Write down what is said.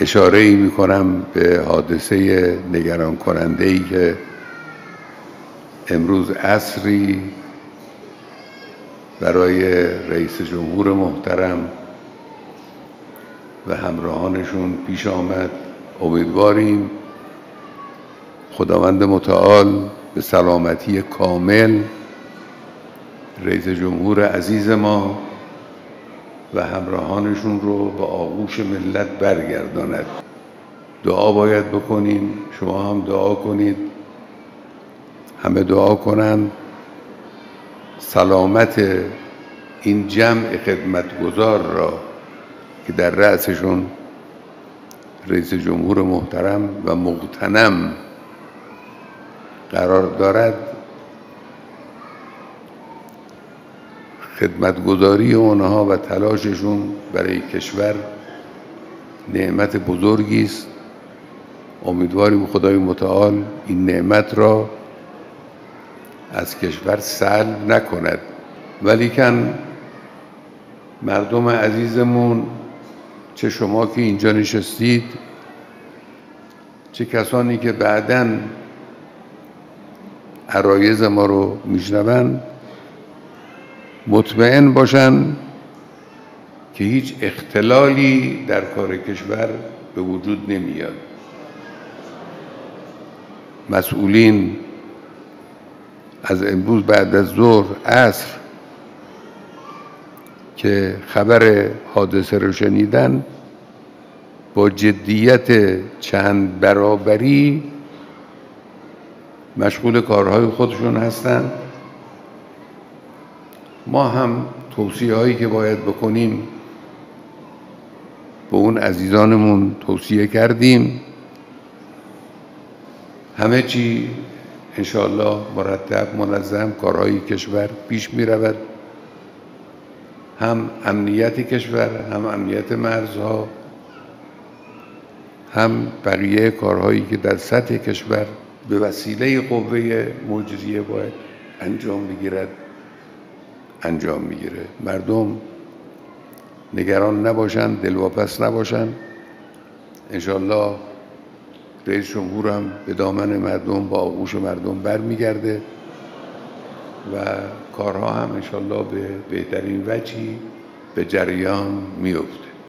اشاره‌ای می‌کنم به حادثه نگران کننده‌ای که امروز عصری برای رئیس جمهور محترم و همراهانشون پیش آمد. امیدواریم خداوند متعال به سلامتی کامل رئیس جمهور عزیز ما و همراهانشون رو به آغوش ملت برگرداند. دعا باید بکنیم، شما هم دعا کنید، همه دعا کنند سلامت این جمع خدمتگزار را که در رأسشون رئیس جمهور محترم و مغتنم قرار دارد، خدمتگزاری اونها و تلاششون برای کشور نعمت بزرگی است. امیدواریم خدای متعال این نعمت را از کشور سلب نکند. ولیکن مردم عزیزمون، چه شما که اینجا نشستید، چه کسانی که بعداً عرایض ما رو میشنوند، مطمئن باشن که هیچ اختلالی در کار کشور به وجود نمیاد. مسئولین از امروز بعد از ظهر عصر که خبر حادثه رو شنیدن، با جدیت چند برابری مشغول کارهای خودشون هستند. ما هم توصیه هایی که باید بکنیم به اون عزیزانمون توصیه کردیم. همه چی انشاءالله مرتب منظم کارهای کشور پیش می رود، هم امنیت کشور، هم امنیت مرزها، هم بقیه کارهایی که در سطح کشور به وسیله قوه مجریه باید انجام بگیرد انجام میگیره. مردم نگران نباشن، دلواپس نباشن. انشاءالله رئیس جمهور هم به دامن مردم، با آغوش مردم برمیگرده و کارها هم انشاءالله به بهترین وجهی به جریان میفته.